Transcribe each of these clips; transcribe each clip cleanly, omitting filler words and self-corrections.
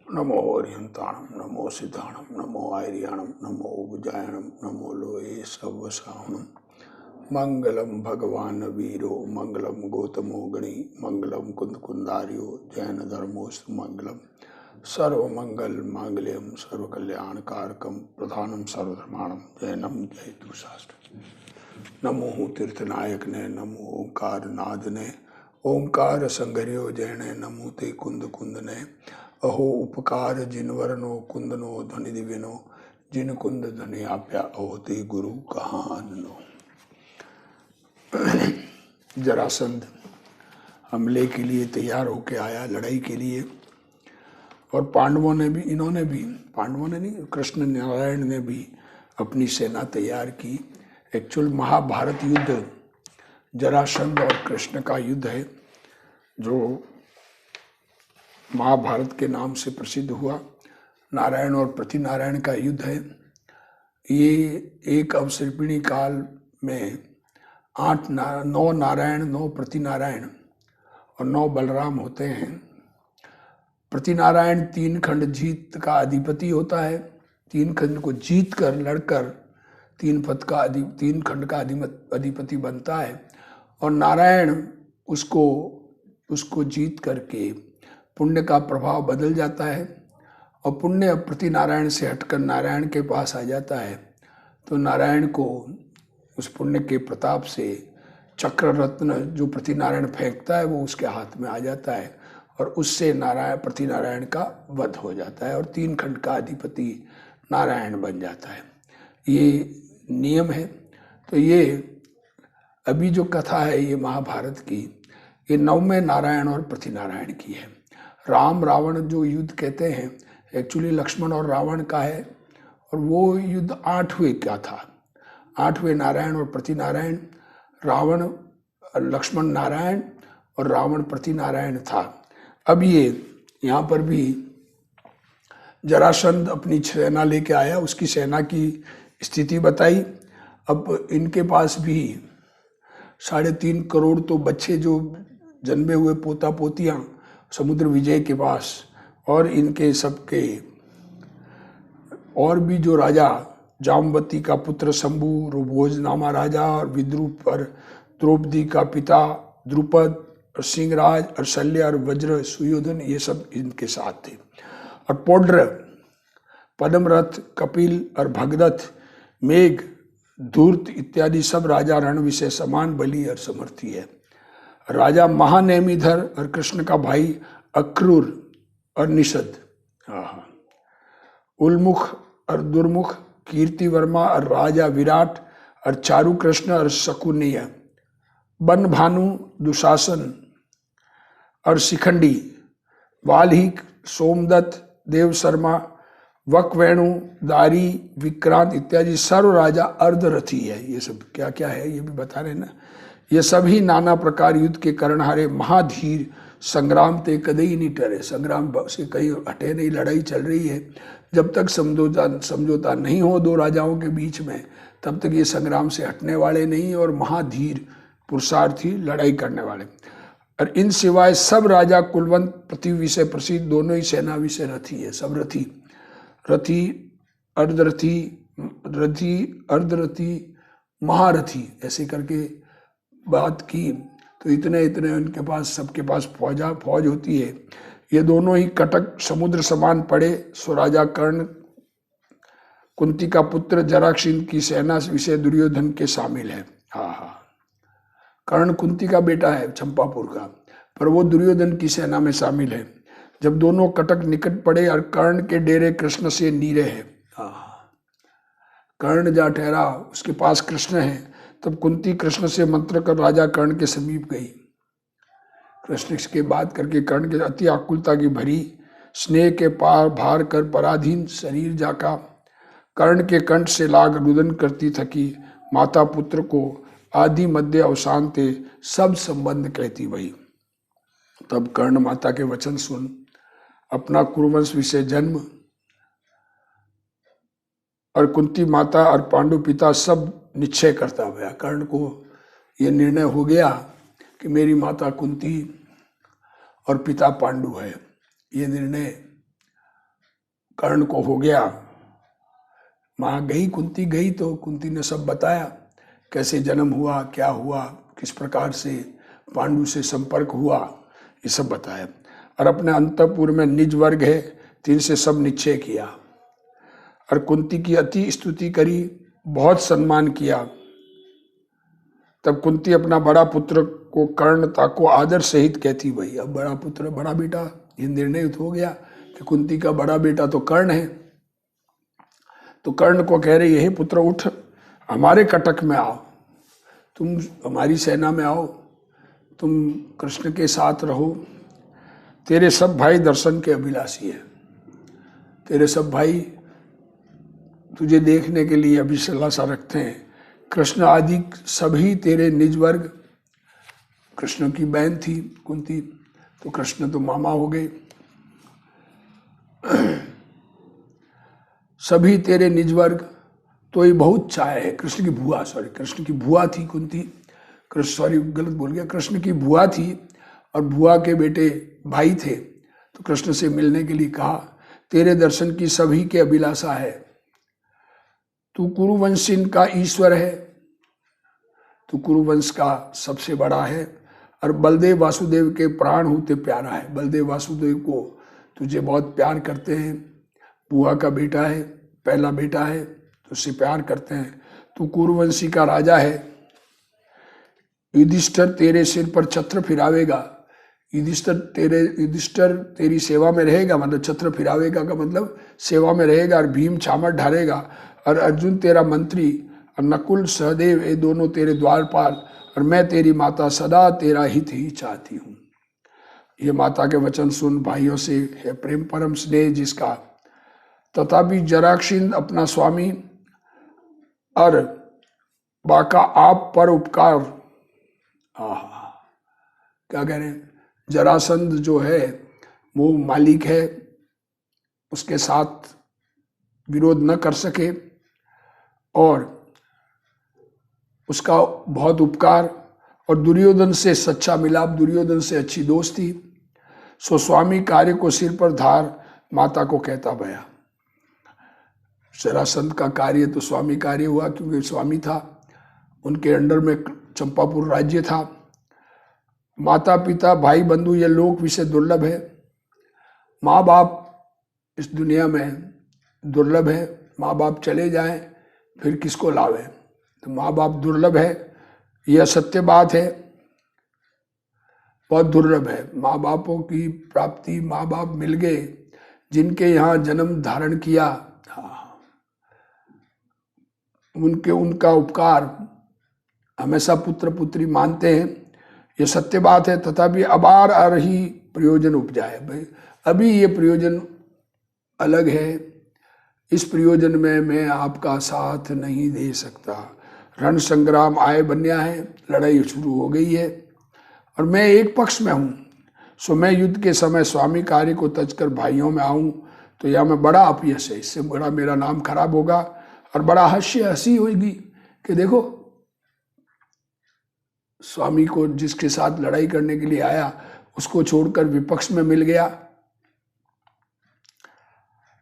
नमो ओरियंताणम, नमो सिद्धाणम, नमो आर्याणम, नमो उज्जायणम, नमो लोये सवसाहणम। मंगलम भगवान वीरो, मंगलम गौतमो गणी, मंगलम कुंद कुंदार्यो, जैन धर्मोस्तु मंगलम। सर्वमंगल मांगल्यम सर्वकल्याणकारकम, प्रधानम सर्वधर्माणम, जैनम जयतु शास्त्र। नमो तीर्थनायक ने, नमो ओंकार नाद ने, ओंकार संगर्यो जैने, नमो ते कुंद कुंद ने। अहो उपकार जिनवरनो कुंदनो ध्वनि दिव्यनो, जिन कुंद ध्वनि आप्या अहोते गुरु कहानो। जरासंध हमले के लिए तैयार होके आया, लड़ाई के लिए। और पांडवों ने भी, पांडवों ने नहीं, कृष्ण नारायण ने भी अपनी सेना तैयार की। एक्चुअल महाभारत युद्ध जरासंध और कृष्ण का युद्ध है, जो महाभारत के नाम से प्रसिद्ध हुआ। नारायण और प्रतिनारायण का युद्ध है। ये एक अवसर्पिणी काल में 9 नारायण, 9 प्रतिनारायण और 9 बलराम होते हैं। प्रतिनारायण 3 खंड जीत का अधिपति होता है। 3 खंड को जीत कर, लड़कर 3 खंड का अधिपति बनता है। और नारायण उसको जीत करके पुण्य का प्रभाव बदल जाता है और पुण्य प्रतिनारायण से हटकर नारायण के पास आ जाता है। तो नारायण को उस पुण्य के प्रताप से चक्र रत्न जो प्रतिनारायण फेंकता है वो उसके हाथ में आ जाता है और उससे प्रतिनारायण का वध हो जाता है और 3 खंड का अधिपति नारायण बन जाता है। ये नियम है। तो ये अभी जो कथा है ये महाभारत की, ये 9वें नारायण और प्रतिनारायण की है। राम रावण जो युद्ध कहते हैं, एक्चुअली लक्ष्मण और रावण का है और वो युद्ध 8वें का था। 8वें नारायण और प्रतिनारायण, रावण लक्ष्मण नारायण और रावण प्रतिनारायण था। अब ये यहाँ पर भी जरासंध अपनी सेना लेके आया, उसकी सेना की स्थिति बताई। अब इनके पास भी 3.5 करोड़ तो बच्चे जो जन्मे हुए पोता पोतियाँ समुद्र विजय के पास, और इनके सबके और भी जो राजा, जामवती का पुत्र शंभु, रुभोज नामा राजा, और विद्रुप और द्रौपदी का पिता द्रुपद, और सिंहराज और शल्य और वज्र सुयोधन, ये सब इनके साथ थे। और पौड्र, पद्मरथ, कपिल और भगदत्त, मेघ, धूर्त इत्यादि सब राजा रण विषय समान बली और समर्थी है। राजा महानेमिधर और कृष्ण का भाई अक्रूर और निषद, उल्मुख और दुर्मुख, कीर्तिवर्मा और राजा विराट और चारु कृष्ण और शकुनीय, बन भानु, दुशासन और शिखंडी, वाल्हीक, सोमदत्त, देव शर्मा, वकवेणु, दारी, विक्रांत इत्यादि सर्व राजा अर्धरथी है। ये सब क्या क्या है ये भी बता रहे ना। ये सभी नाना प्रकार युद्ध के कर्णहारे महाधीर, संग्राम ते कदई नहीं टरे, संग्राम से कहीं हटे नहीं, लड़ाई चल रही है। जब तक समझौता नहीं हो 2 राजाओं के बीच में, तब तक ये संग्राम से हटने वाले नहीं और महाधीर पुरुषार्थी लड़ाई करने वाले। और इन सिवाय सब राजा कुलवंत, पृथ्वी विषय प्रसिद्ध, दोनों ही सेना विषय रथी है। सब रथी, अर्धरथी, महारथी, ऐसे करके बात की। तो इतने उनके पास, सबके पास फौज होती है। ये दोनों ही कटक समुद्र समान पड़े। सो राजा कर्ण, कुंती का पुत्र जरासंध की सेना विषय दुर्योधन के शामिल है। कर्ण कुंती का बेटा है चंपापुर का, पर वो दुर्योधन की सेना में शामिल है। जब दोनों कटक निकट पड़े और कर्ण के डेरे कृष्ण से नीरे है, कर्ण जा ठहरा, उसके पास कृष्ण है। तब कुंती कृष्ण से मंत्र कर राजा कर्ण के समीप गई। कृष्ण के बात करके कर्ण के अति आकुलता की भरी, स्नेह के पार भार कर पराधीन शरीर जाका, कर्ण के कंठ से लाग रुदन करती थकी, माता पुत्र को आदि मध्य अवसान ते सब संबंध कहती वही। तब कर्ण माता के वचन सुन अपना कुरुवंश विषय जन्म और कुंती माता और पांडु पिता सब निश्चय करता गया। कर्ण को ये निर्णय हो गया कि मेरी माता कुंती और पिता पांडु है। ये निर्णय कर्ण को हो गया। माँ गई, कुंती गई तो कुंती ने सब बताया, कैसे जन्म हुआ, क्या हुआ, किस प्रकार से पांडु से संपर्क हुआ, ये सब बताया। और अपने अंतःपुर में निज वर्ग है, तीन से सब निश्चय किया। और कुंती की अति स्तुति करी, बहुत सम्मान किया। तब कुंती अपना बड़ा पुत्र को कर्णता को आदर सहित कहती, भाई अब बड़ा पुत्र, बड़ा बेटा, ये निर्णय हो गया कि कुंती का बड़ा बेटा तो कर्ण है। तो कर्ण को कह रही, हे पुत्र उठ, हमारे कटक में आओ, तुम हमारी सेना में आओ, तुम कृष्ण के साथ रहो। तेरे सब भाई दर्शन के अभिलाषी हैं, तेरे सब भाई तुझे देखने के लिए अभिलाषा रखते हैं। कृष्ण आदि सभी तेरे निज वर्ग, कृष्ण की बहन थी कुंती, तो कृष्ण तो मामा हो गए, सभी तेरे निज वर्ग तो ये बहुत चाहे है। कृष्ण की बुआ, कृष्ण की बुआ थी कुंती, गलत बोल गया, कृष्ण की बुआ थी और बुआ के बेटे भाई थे। तो कृष्ण से मिलने के लिए कहा, तेरे दर्शन की सभी के अभिलाषा है, तू कुरुवंशीन का ईश्वर है, तू कुरुवंश का सबसे बड़ा है और बलदेव वासुदेव के प्राण होते प्यारा है। बलदेव वासुदेव को तुझे बहुत प्यार करते हैं, बुआ का बेटा है, पहला बेटा है, तो उससे प्यार करते हैं। तू कुरुवंशी का राजा है, युधिष्ठिर तेरे सिर पर छत्र फिरावेगा, युधिष्ठिर तेरी सेवा में रहेगा, मतलब छत्र फिरावेगा का मतलब सेवा में रहेगा, और भीम छामर ढालेगा, और अर्जुन तेरा मंत्री, और नकुल सहदेव ये दोनों तेरे द्वारपाल, और मैं तेरी माता सदा तेरा हित ही चाहती हूँ। ये माता के वचन सुन भाइयों से है प्रेम परम स्नेह जिसका, तथापि जराक्षिंद अपना स्वामी और बाका आप पर उपकार, क्या कह रहे हैं, जरासंध जो है वो मालिक है, उसके साथ विरोध न कर सके, और उसका बहुत उपकार, और दुर्योधन से सच्चा मिलाप, दुर्योधन से अच्छी दोस्ती, सो स्वामी कार्य को सिर पर धार माता को कहता भया। जरासंध का कार्य तो स्वामी कार्य हुआ, क्योंकि स्वामी था, उनके अंडर में चंपापुर राज्य था। माता पिता भाई बंधु ये लोक विषय दुर्लभ है, माँ बाप इस दुनिया में दुर्लभ है, माँ बाप चले जाएं फिर किसको लावे, तो माँ बाप दुर्लभ है, यह सत्य बात है, बहुत दुर्लभ है। माँ बापों की प्राप्ति, माँ बाप मिल गए जिनके यहाँ जन्म धारण किया, उनका उपकार हमेशा पुत्र पुत्री मानते हैं, ये सत्य बात है। तथापि अबार आ रही प्रयोजन उपजाए, भाई अभी ये प्रयोजन अलग है, इस प्रयोजन में मैं आपका साथ नहीं दे सकता। रण संग्राम आए बन्या है, लड़ाई शुरू हो गई है और मैं एक पक्ष में हूँ, सो मैं युद्ध के समय स्वामी कार्य को तज कर भाइयों में आऊँ तो यह मैं बड़ा अपयश है, इससे बड़ा मेरा नाम खराब होगा और बड़ा हंसी होगी कि देखो स्वामी को जिसके साथ लड़ाई करने के लिए आया उसको छोड़कर विपक्ष में मिल गया।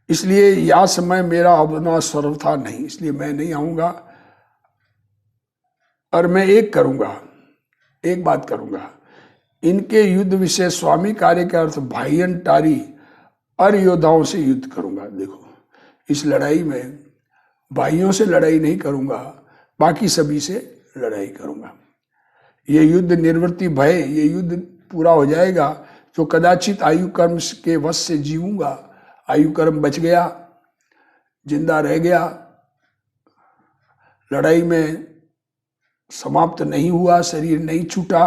इसलिए यह समय मेरा अपना सर्वथा नहीं, इसलिए मैं नहीं आऊंगा। और मैं एक बात करूंगा, इनके युद्ध विषय स्वामी कार्य का अर्थ भाईयन टारी और योद्धाओं से युद्ध करूंगा। देखो इस लड़ाई में भाइयों से लड़ाई नहीं करूंगा, बाकी सभी से लड़ाई करूंगा। ये युद्ध निर्वृत्ति भय, ये युद्ध पूरा हो जाएगा जो कदाचित आयु कर्म के वश से जीऊंगा, आयु कर्म बच गया, जिंदा रह गया, लड़ाई में समाप्त नहीं हुआ, शरीर नहीं छूटा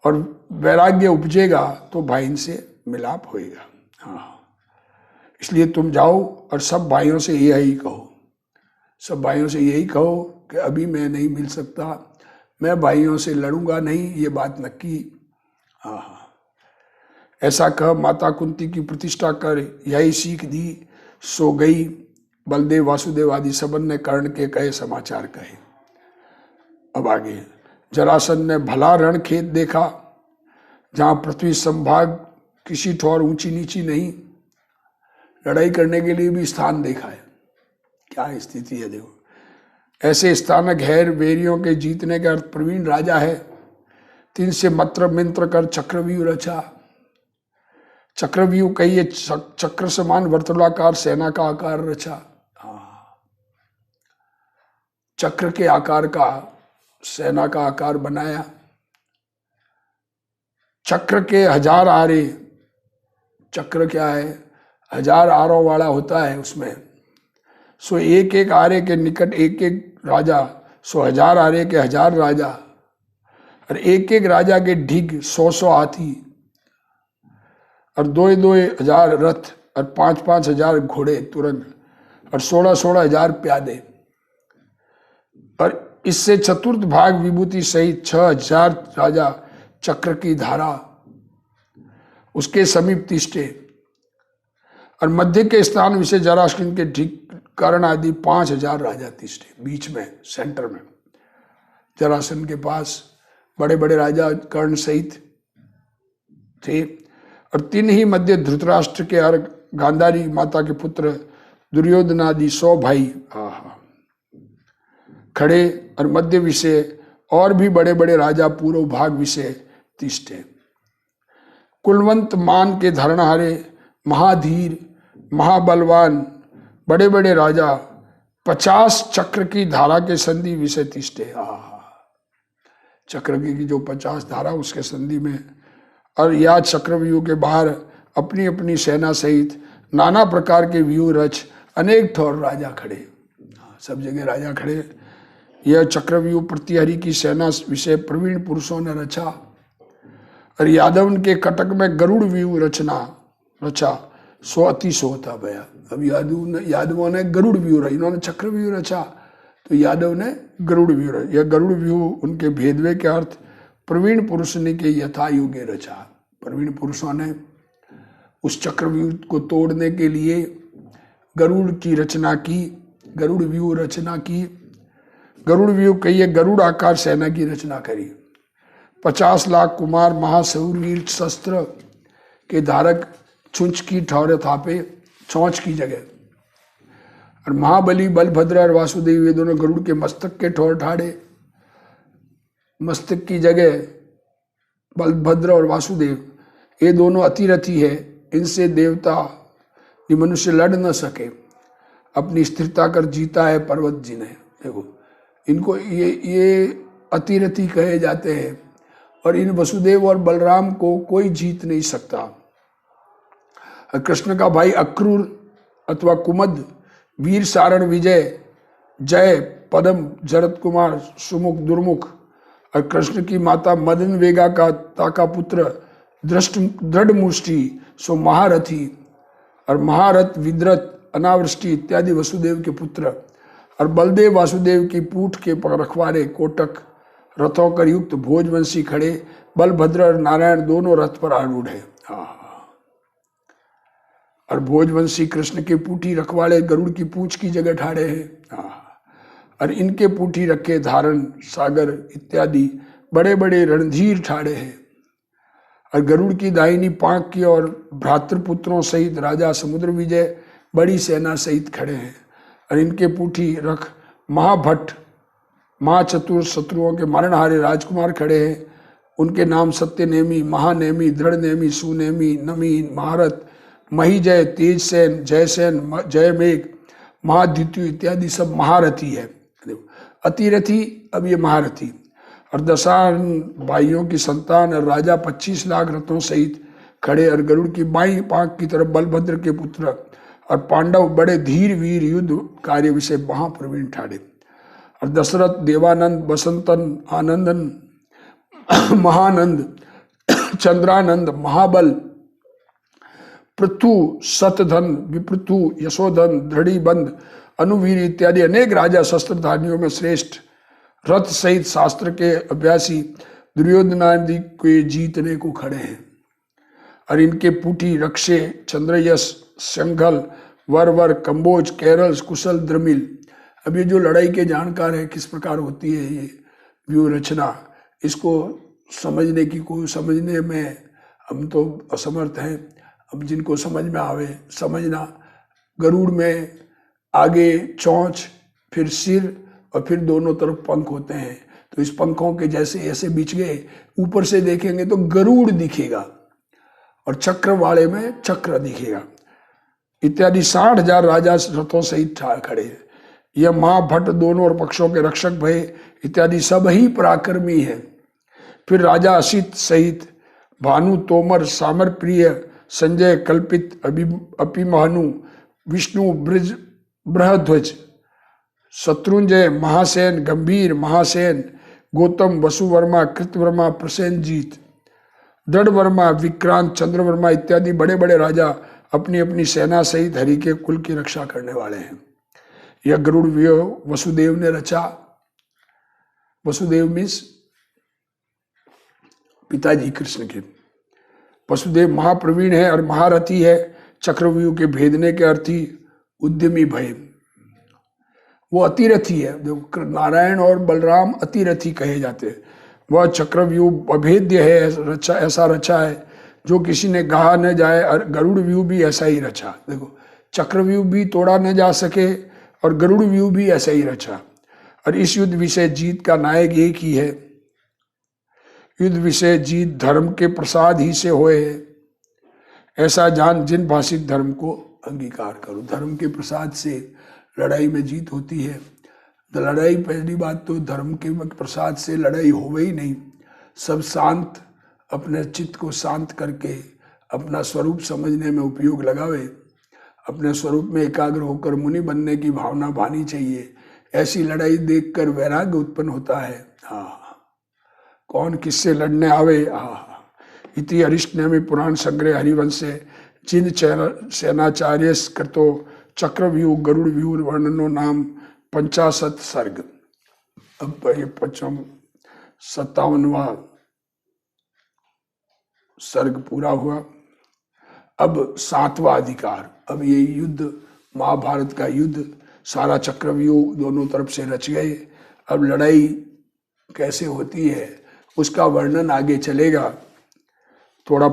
और वैराग्य उपजेगा तो भाई से मिलाप होएगा। हाँ, इसलिए तुम जाओ और सब भाइयों से यही कहो, सब भाइयों से यही कहो कि अभी मैं नहीं मिल सकता, मैं भाइयों से लड़ूंगा नहीं, ये बात नक्की। हाँ, ऐसा कह माता कुंती की प्रतिष्ठा कर यही सीख दी, सो गई। बलदेव वासुदेव आदि सबन ने कर्ण के कहे समाचार कहे। अब आगे, जरासंध ने भला रण खेत देखा जहां पृथ्वी संभाग किसी ठौर ऊंची नीची नहीं, लड़ाई करने के लिए भी स्थान देखा है। क्या स्थिति है देखो। ऐसे स्थानक हैर वेरियों के जीतने का अर्थ प्रवीण राजा है। तीन से मंत्र मिंत्र कर चक्रव्यूह रचा। चक्रव्यूह कहिए चक्र समान वर्तुलाकार सेना का आकार रचा। चक्र के आकार का सेना का आकार बनाया। चक्र के 1000 आरे, चक्र क्या है, 1000 आरों वाला होता है उसमें। सो एक एक आरे के निकट एक एक राजा, सो 1000 आरे के 1000 राजा, और एक एक राजा के ढिग 100 हाथी, और 2 हजार रथ, और 5 हजार घोड़े तुरंग, और 16 हजार प्यादे। और इससे चतुर्थ भाग विभूति सहित 6000 राजा चक्र की धारा उसके समीप तिष्ठे। और मध्य के स्थान विषय जरासंध के ठीक कर्ण आदि 5000 राजा तिष्ठे। बीच में सेंटर में जरासंध के पास बड़े बड़े राजा कर्ण सहित थे। और तीन ही मध्य धृतराष्ट्र के और गांधारी माता के पुत्र दुर्योधन आदि 100 भाई खड़े। और मध्य विषय और भी बड़े बड़े राजा पूर्व भाग विषय तिष्ठे। कुलवंत मान के धरणहारे महाधीर महाबलवान बड़े बड़े राजा 50 चक्र की धारा के संधि विषय तिष्ठे। चक्र की जो 50 धारा उसके संधि में। और या चक्रव्यूह के बाहर अपनी अपनी सेना सहित नाना प्रकार के व्यूह रच अनेक ठौर राजा खड़े। सब जगह राजा खड़े। यह चक्रव्यूह प्रतिहरि की सेना विषय प्रवीण पुरुषों ने रचा। और यादव के कटक में गरुड़ व्यूह रचा 100 अति 100 था भैया। अब यादवों ने गरुड़ व्यूह, इन्होंने चक्र व्यूह रचा तो यादव ने गरुड़ व्यूह। यह गरुड़ व्यूह उनके भेदवे के अर्थ प्रवीण पुरुष ने के यथा युगे रचा। प्रवीण पुरुषों ने उस चक्रव्यूह को तोड़ने के लिए गरुड़ की रचना की, गरुड़ व्यूह रचना की। गरुड़ व्यूह कहिए गरुड़ आकार सेना की रचना करी। 50 लाख कुमार महाशूरवीर शस्त्र के धारक छुंच की ठौर थापे, चौंच की जगह। और महाबली बलभद्र और वासुदेव ये दोनों गरुड़ के मस्तक के ठौर ठाड़े। मस्तक की जगह बलभद्र और वासुदेव ये दोनों अतिरथी है। इनसे देवता ये मनुष्य लड़ न सके। अपनी स्थिरता कर जीता है पर्वत जी ने। देखो इनको ये अतिरथी कहे जाते हैं। और इन वसुदेव और बलराम को कोई जीत नहीं सकता। कृष्ण का भाई अक्रूर अथवा कुमद, वीर सारण विजय, जय पदम, जरत कुमार, सुमुख दुर्मुख। और कृष्ण की माता मदन वेगा का पुत्र दृढ़ मुष्टि सो महारथी। और महारथ विद्रत अनावृष्टि इत्यादि वसुदेव के पुत्र। और बलदेव वासुदेव की पूठ के रखवारे कोटक रथों कर युक्त भोजवंशी खड़े। बलभद्र और नारायण दोनों रथ पर आरूढ़ है। और भोजवंशी कृष्ण के पूठी रखवाले गरुड़ की पूंछ की जगह ठाड़े हैं। और इनके पूठी रखे धारण सागर इत्यादि बड़े बड़े रणधीर ठाड़े हैं। और गरुड़ की दाहिनी पांख की और भ्रातृपुत्रों सहित राजा समुद्र विजय बड़ी सेना सहित खड़े हैं। और इनके पूठी रख महाभट्ट महाचतुर शत्रुओं के मरणहारे राजकुमार खड़े हैं। उनके नाम सत्यनेमी, महानेमी, दृढ़नेमी, सुनेमी, नमी, महारथ, महीजय, तेजसेन, जयसेन, जयमेघ, महाद्युति इत्यादि सब महारथी है। अतिरथी अब ये महारथी। और दशान भाइयों की संतान और राजा 25 लाख रथों सहित खड़े। और गरुड़ की बाई पांख की तरफ बलभद्र के पुत्र और पांडव बड़े धीर वीर युद्ध कार्य विषय महाप्रवीण ठाड़े। और दशरथ, देवानंद, बसंतन, आनंदन, महानंद, चंद्रानंद, महाबल, पृथु, शतधन, विपृथु, यशोधन, दृढ़ीबंध, अनुवीर इत्यादि अनेक राजा शस्त्रधारियों में श्रेष्ठ रथ सहित शास्त्र के अभ्यासी दुर्योधनादि के जीतने को खड़े हैं। और इनके पूठी रक्षे चंद्रयश, संघल, वर, कंबोज, केरल, कुशल, द्रमिल। अब ये जो लड़ाई के जानकार है किस प्रकार होती है ये व्यूह रचना, इसको समझने में हम तो असमर्थ हैं। अब जिनको समझ में आवे समझना, गरुड़ में आगे चोंच, फिर सिर और फिर दोनों तरफ पंख होते हैं। तो इस पंखों के जैसे ऐसे बिछ गए, ऊपर से देखेंगे तो गरुड़ दिखेगा और चक्र वाले में चक्र दिखेगा इत्यादि। 60,000 राजा रथों सहित खड़े हैं। यह महाभट्ट दोनों और पक्षों के रक्षक भय इत्यादि सब ही पराक्रमी हैं। फिर राजा असित सहित भानु, तोमर, सामर प्रिय, संजय, कल्पित, अभिमनु, विष्णु, ब्रज, बृहध्वज, शत्रुंजय, महासेन, गंभीर, महासेन, गौतम, वसुवर्मा, कृतवर्मा, प्रसेनजीत, दृढ़वर्मा, विक्रांत, चंद्रवर्मा इत्यादि बड़े बड़े राजा अपनी अपनी सेना सहित हरि के कुल की रक्षा करने वाले हैं। यह गरुड़ व्यूह वसुदेव ने रचा। वसुदेव मीन्स पिताजी कृष्ण के। वसुदेव महाप्रवीण है और महारथी है। चक्रव्यूह के भेदने के अर्थी उद्यमी भय, वो अतिरथी है। नारायण और बलराम अतिरथी कहे जाते हैं। वह चक्रव्यूह अभेद्य है, रचा ऐसा रचा है जो किसी ने कहा न जाए। और गरुड़ व्यूह भी ऐसा ही रचा। देखो, चक्रव्यूह भी तोड़ा न जा सके और गरुड़ व्यूह भी ऐसा ही रचा। और इस युद्ध विषय जीत का नायक एक ही है। युद्ध विषय जीत धर्म के प्रसाद ही से होए है, ऐसा जान जिन भाषित धर्म को अंगीकार करो। धर्म के प्रसाद से लड़ाई में जीत होती है। लड़ाई, पहली बात तो धर्म के प्रसाद से लड़ाई हो ही नहीं। सब शांत, अपने चित्त को शांत करके अपना स्वरूप समझने में उपयोग लगावे। अपने स्वरूप में एकाग्र होकर मुनि बनने की भावना भानी चाहिए। ऐसी लड़ाई देखकर वैराग्य उत्पन्न होता है। हाँ, कौन किससे लड़ने आवे। हाँ, इति अरिष्टनेमि पुराण संग्रह हरिवंशे जिन सेनाचार्य कृतो चक्रव्यूह गरुड़ व्यूह वर्णनो नाम 50 सर्ग। अब ये 57वां सर्ग पूरा हुआ। अब 7वां अधिकार। अब ये युद्ध, महाभारत का युद्ध, सारा चक्रव्यूह दोनों तरफ से रच गए। अब लड़ाई कैसे होती है उसका वर्णन आगे चलेगा। थोड़ा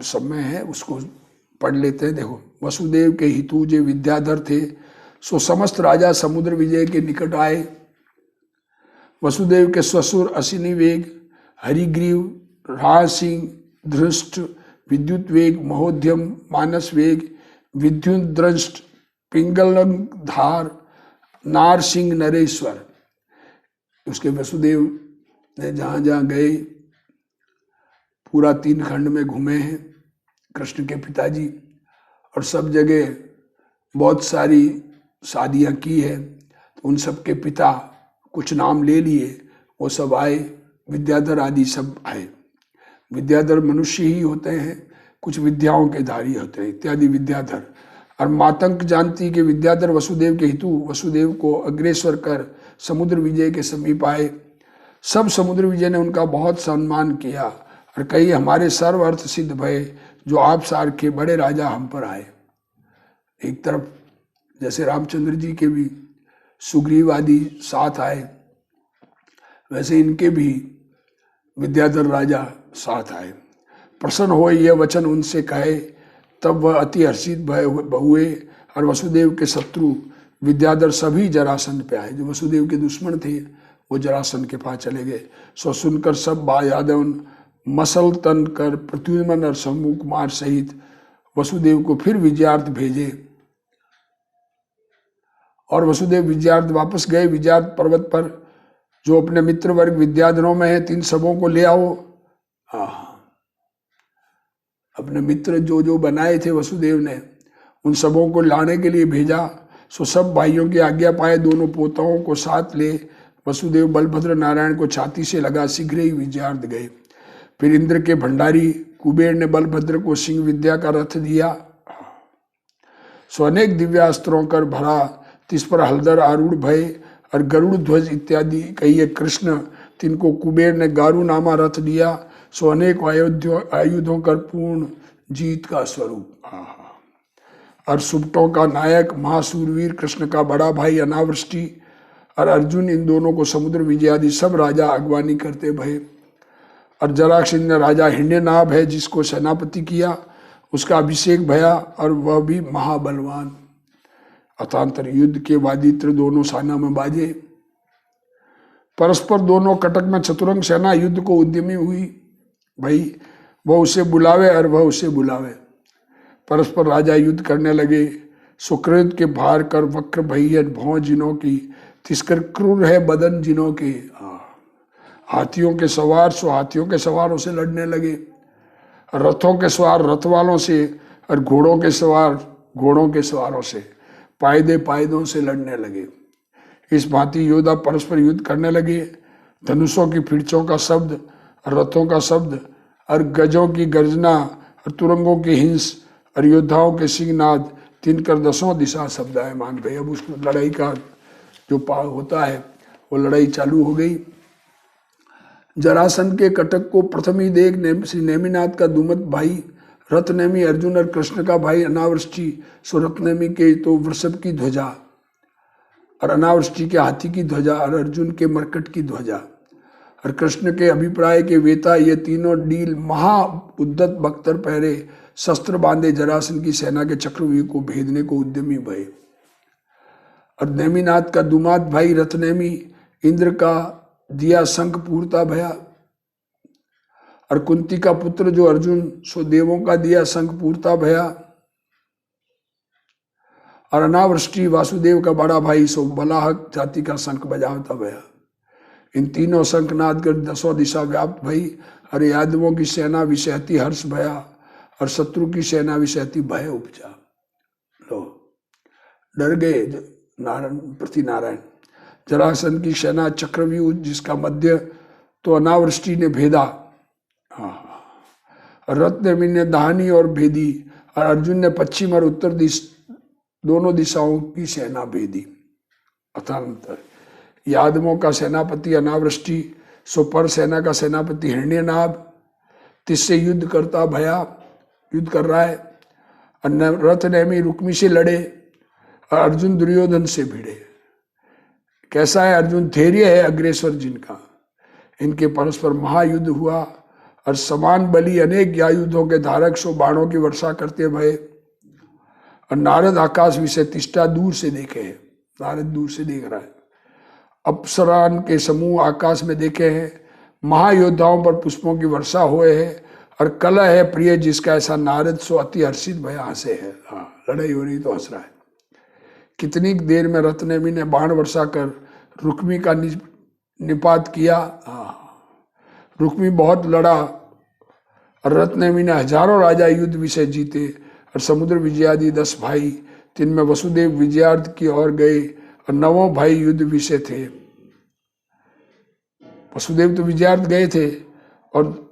समय है, उसको पढ़ लेते हैं। देखो, वसुदेव के हितु जो विद्याधर थे सो समस्त राजा समुद्र विजय के निकट आए। वसुदेव के ससुर असिनी वेग, हरिग्रीव, राज सिंह, धृष्ट, विद्युत वेग, महोद्यम, मानस वेग, विद्युत द्रष्ट, पिंगलधार, नार सिंह, नरेश्वर। उसके वसुदेव ने जहाँ जहाँ गए पूरा 3 खंड में घूमे हैं कृष्ण के पिताजी, और सब जगह बहुत सारी शादियाँ की है। तो उन सब के पिता कुछ नाम ले लिए, वो सब आए। विद्याधर आदि सब आए। विद्याधर मनुष्य ही होते हैं, कुछ विद्याओं के धारी होते हैं इत्यादि विद्याधर। और मातंग जानती के विद्याधर वसुदेव के हितु वसुदेव को अग्रेसर कर समुद्र विजय के समीप आए। सब समुद्र विजय ने उनका बहुत सम्मान किया और कही, हमारे सर्व अर्थ सिद्ध भय, जो आप सार के बड़े राजा हम पर आए। एक तरफ जैसे रामचंद्र जी के भी सुग्रीव आदि साथ आए, वैसे इनके भी विद्याधर राजा साथ आए। प्रसन्न हो यह वचन उनसे कहे, तब वह अति हर्षित हुए और वसुदेव के शत्रु विद्याधर सभी जरासंध पे आए। जो वसुदेव के दुश्मन थे वो जरासंध के पास चले गए। सो सुनकर सब यादव मसल तन कर प्रत्युमन और शंभु कुमार सहित वसुदेव को फिर विजयार्थ भेजे। और वसुदेव विजयार्थ वापस गए। विजयार्थ पर्वत पर जो अपने मित्र वर्ग विद्याधरों में है 3 सबों को ले आओ। अपने मित्र जो जो बनाए थे वसुदेव ने, उन सबों को लाने के लिए भेजा। सो सब भाइयों की आज्ञा पाए दोनों पोताओं को साथ ले वसुदेव बलभद्र नारायण को छाती से लगा शीघ्र ही विजयार्थ गए। फिर इंद्र के भंडारी कुबेर ने बलभद्र को सिंह विद्या का रथ दिया। सो अनेक दिव्यास्त्रों कर भरा, तिस पर हलदर आरूढ़ भय और गरुड़ ध्वज इत्यादि कहिए कृष्ण, तिनको कुबेर ने गारु नामा रथ दिया। सो अनेक आयुधों कर पूर्ण जीत का स्वरूप। और सुबटों का नायक महासूरवीर कृष्ण का बड़ा भाई अनावृष्टि और अर्जुन, इन दोनों को समुद्र विजय आदि सब राजा अगवानी करते भय। और जरासंध राजा हिंडनाभ है जिसको सेनापति किया, उसका अभिषेक भया और वह भी महाबलवान। अथांतर युद्ध के वादित्र दोनों सेना में बाजे। परस्पर दोनों कटक में चतुरंग सेना युद्ध को उद्यमी हुई। भाई वह उसे बुलावे और वह उसे बुलावे। परस्पर राजा युद्ध करने लगे। सुकृत के भार कर वक्र भैया भौं जिनों की, तिस्कर क्रूर है बदन जिनों के। हाथियों के सवार सो हाथियों के सवारों से लड़ने लगे, रथों के सवार रथ वालों से, और घोड़ों के सवार घोड़ों के सवारों से, पायदे पायदों से लड़ने लगे। इस भांति योद्धा परस्पर युद्ध करने लगे। धनुषों की फिरचों का शब्द, रथों का शब्द, और गजों की गर्जना, और तुरंगों की हिंस, और योद्धाओं के सिंहनाद, तिनकर दसों दिशा शब्दायमान। भाई अब उस लड़ाई का जो पाव होता है वो लड़ाई चालू हो गई। जरासंध के कटक को प्रथम ही देख श्री नेमिनाथ का दुमत भाई रथनेमी अर्जुन और कृष्ण का भाई अनावृष्टि, सो रथनेमी के तो वृषभ की ध्वजा, और अनावृष्टि के हाथी की ध्वजा, और अर्जुन के मरकट की ध्वजा, और कृष्ण के अभिप्राय के वेता, ये तीनों डील महा उद्दत बख्तर पहरे शस्त्र बांधे जरासंध की सेना के चक्रव्यूह को भेदने को उद्यमी भये। और नेमिनाथ का दुमात भाई रथनेमी इंद्र का दिया शंख पूरता भया, और कुंती का पुत्र जो अर्जुन सो देवों का दिया शंख पूरता भया, और अनावृष्टि वासुदेव का बड़ा भाई सो बलाहक जाति का शंख बजावता भया। इन तीनों शंखनाद कर दसों दिशा व्याप्त भई, और यादवों की सेना विषहती हर्ष भया, और शत्रु की सेना विषहती भय उपजा। लो डर गए नारायण प्रति नारायण। जरासंध की सेना चक्रव्यूह जिसका मध्य तो अनावृष्टि ने भेदा, रत्नेमी ने दाहिनी और भेदी, और अर्जुन ने पश्चिम और उत्तर दोनों दिशाओं की सेना भेदी। अथांतर यादवों का सेनापति अनावृष्टि, सो पर सेना का सेनापति हिरण्यनाभ, तिससे युद्ध करता भया, युद्ध कर रहा है। रथनेमी रुक्मी से लड़े, और अर्जुन दुर्योधन से भिड़े। कैसा है अर्जुन? धैर्य है अग्रेसर जिनका। इनके परस्पर महायुद्ध हुआ, और समान बली अनेक आयुधों के धारक सो बाणों की वर्षा करते भये। और नारद आकाश विषय तिष्ठा दूर से देखे हैं, नारद दूर से देख रहा है। अप्सरान के समूह आकाश में देखे हैं, महायोद्धाओं पर पुष्पों की वर्षा हुए है, और कलह है प्रिय जिसका, ऐसा नारद सो अति हर्षित भया हंसे है। लड़ाई हो रही तो हंस रहा है। कितनी देर में रत्नेमी ने बाण वर्षा कर रुक्मी का निपात किया। रुक्मी बहुत लड़ा, और रत्नेमी ने हजारों राजा युद्ध विषय जीते, और समुद्र विजयादि 10 भाई, जिनमें वसुदेव विजयार्थ की ओर गए, और 9 भाई युद्ध विषय थे। वसुदेव तो विजयार्थ गए थे, और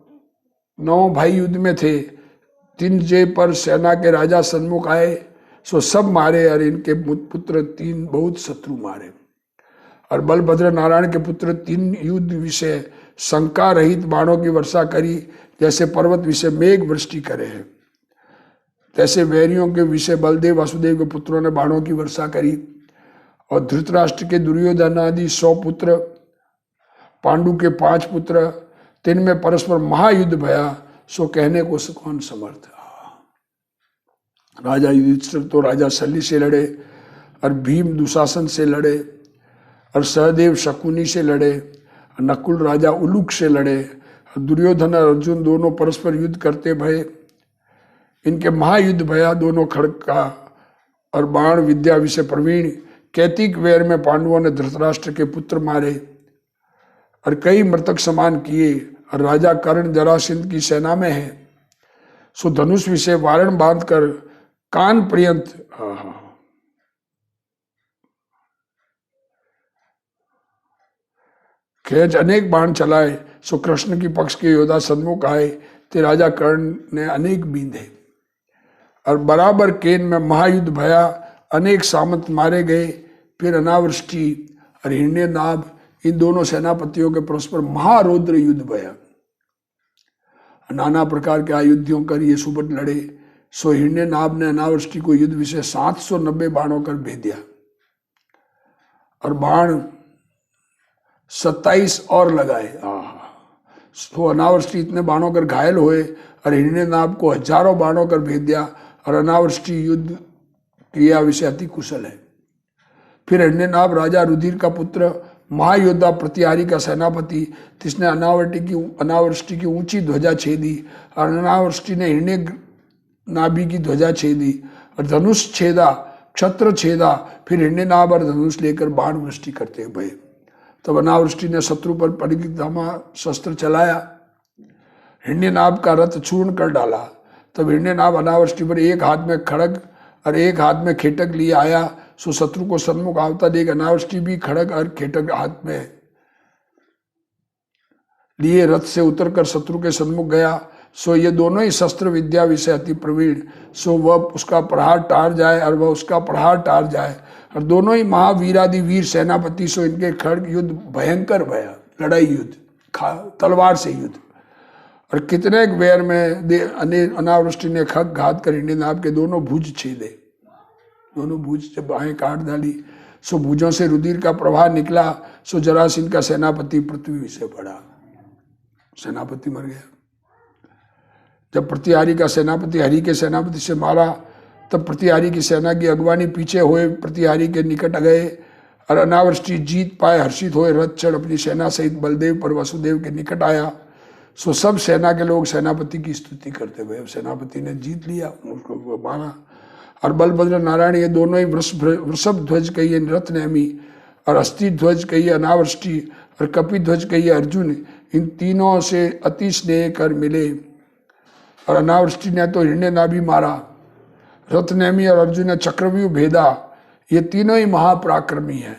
9 भाई युद्ध में थे। 3 जय पर सेना के राजा सन्मुख आए, सो सब मारे, और इनके पुत्र 3 बहुत शत्रु मारे। और बलभद्र नारायण के पुत्र 3 युद्ध विषय शंका रहित बाणों की वर्षा करी, जैसे पर्वत विषय मेघ वृष्टि करे हैं। तैसे वैरियों के विषय बलदेव वासुदेव के पुत्रों ने बाणों की वर्षा करी। और धृतराष्ट्र के दुर्योधन आदि 100 पुत्र, पांडु के 5 पुत्र, तीन में परस्पर महायुद्ध भया, सो कहने को कौन समर्थ। राजा युधिष्ठिर तो राजा शल्य से लड़े, और भीम दुशासन से लड़े, और सहदेव शकुनी से लड़े, और नकुल राजा उलूक से लड़े, और दुर्योधन और अर्जुन दोनों परस्पर युद्ध करते भये। इनके महायुद्ध भया, दोनों खड्ग का और बाण विद्या विषय प्रवीण। कैतिक वैर में पांडवों ने धृतराष्ट्र के पुत्र मारे, और कई मृतक समान किए। और राजा कर्ण जरासंध की सेना में है, सो धनुष विषय वारण बांध कर कान पर्यंत खेच अनेक बाण चलाए। सो कृष्ण की पक्ष के योद्धा सन्मुख आए, ते राजा कर्ण ने अनेक बींधे। और बराबर केन में महायुद्ध भया, अनेक सामंत मारे गए। फिर अनावृष्टि और हिरण्यनाभ, इन दोनों सेनापतियों के परस्पर महारौद्र युद्ध भया। नाना प्रकार के आयुधियों कर ये सुबट लड़े। सो हिरण्यनाभ ने अनावृष्टि को युद्ध विषय 790 बाणों कर भेदिया, और बाण 27 और लगाए। तो अनावृष्टि इतने बाणों कर घायल हुए, और हिरण्यनाभ को हजारों बाणों कर भेज दिया। और अनावृष्टि युद्ध क्रिया विषय अति कुशल है। फिर हिरण्यनाभ राजा रुधिर का पुत्र, महायोद्धा प्रतिहारी का सेनापति, जिसने अनावृष्टि की ऊंची ध्वजा छेदी, और अनावृष्टि ने हिरण्य नाभि की ध्वजा छेदी और धनुष छेदा, क्षत्र छेदा। फिर हिरण्यनाभ और धनुष लेकर बाण वृष्टि करते भये। तब अनावृष्टि ने शत्रु पर परिधामा शस्त्र चलाया, हिरण्यनाभ का रथ चूर्ण कर डाला। तब हिरण्यनाभ अनावृष्टि पर एक हाथ में खड़ग और एक हाथ में खेटक लिए आया। सो शत्रु को सन्मुख आवता देख अनावृष्टि भी खड़ग और खेटक हाथ में लिए रथ से उतरकर शत्रु के सन्मुख गया। सो ये दोनों ही शस्त्र विद्या विषय अति प्रवीण, सो वह उसका प्रहार टार जाए और वह उसका प्रहार टार जाए। और दोनों ही महावीरादि वीर सेनापति, सो इनके खड़ग युद्ध भयंकर भया, लड़ाई युद्ध, तलवार से युद्ध। और कितने बैर में अनावृष्टि ने खग घात कर हिरण्यनाभ के दोनों भुज छेदे, दोनों भुज जब बाहें काट डाली। सो भुजों से रुधिर का प्रवाह निकला। सो जरासीन का सेनापति पृथ्वी से पड़ा, सेनापति मर गया। जब प्रतिहारी का सेनापति हरि के सेनापति से मारा, तब प्रतिहारी की सेना की अगवानी पीछे हुए प्रतिहारी के निकट गए। और अनावृष्टि जीत पाए हर्षित हुए रथ चढ़ अपनी सेना सहित बलदेव पर वसुदेव के निकट आया। सो सब सेना के लोग सेनापति की स्तुति करते हुए, सेनापति ने जीत लिया, उसको मारा। और बलभद्र नारायण ये दोनों ही वृषभ ध्वज कहिए रथ नेमी, और अस्थि ध्वज कहिए अनावृष्टि, और कपि ध्वज कहिए अर्जुन, इन तीनों से अति स्नेह कर मिले। और अनावृष्टि ने तो हिरण्यनाभि मारा, रथनेमी और अर्जुन ने चक्रव्यूह भेदा। ये तीनों ही महापराक्रमी हैं।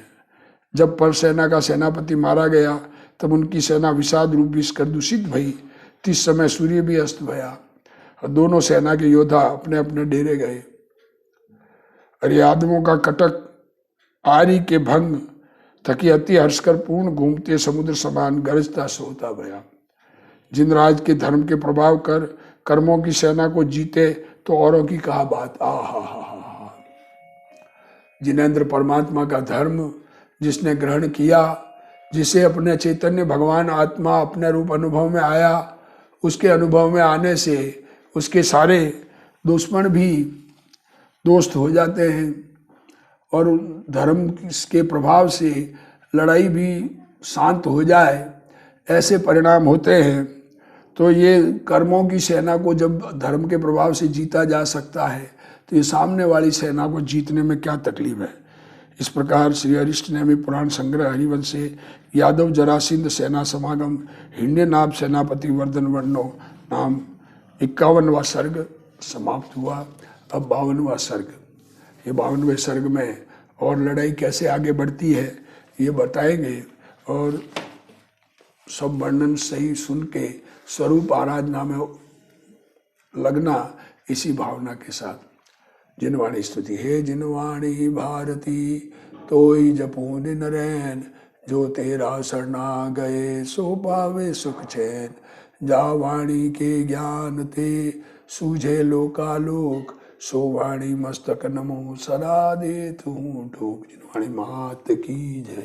जब पर सेना का सेनापति मारा गया, तब उनकी सेना विषाद रूप विष कर दूषित भई। तिस समय सूर्य भी अस्त भया और दोनों सेना के योद्धा अपने अपने डेरे गए। और यादवों का कटक आरी के भंग थकी अति हर्षकर पूर्ण घूमते समुद्र समान गरजता सोता भया। जिन राज के धर्म के प्रभाव कर कर्मों की सेना को जीते, तो औरों की कहा बात। आहा, जिनेंद्र परमात्मा का धर्म जिसने ग्रहण किया, जिसे अपने चैतन्य भगवान आत्मा अपने रूप अनुभव में आया, उसके अनुभव में आने से उसके सारे दुश्मन भी दोस्त हो जाते हैं और धर्म के प्रभाव से लड़ाई भी शांत हो जाए, ऐसे परिणाम होते हैं। तो ये कर्मों की सेना को जब धर्म के प्रभाव से जीता जा सकता है, तो ये सामने वाली सेना को जीतने में क्या तकलीफ है। इस प्रकार श्री अरिष्टनेमि पुराण संग्रह हरिवंश से यादव जरासिंध सेना समागम हिरण्यनाभ सेनापति वर्धन वर्णो नाम 51वां सर्ग समाप्त हुआ। अब 52वां सर्ग, ये 52वें सर्ग में और लड़ाई कैसे आगे बढ़ती है ये बताएंगे, और सब वर्णन सही सुन के स्वरूप आराधना में लगना इसी भावना के साथ। जिनवाणी स्तुति। हे जिनवाणी भारती तोई जपू दिन रैन, जो तेरा शरणा गए सो पावे सुख चैन। जा वाणी के ज्ञान ते सूझे लोकालोक, सो वाणी मस्तक नमो सदा दे तू ठोक। जिनवाणी मात की जय।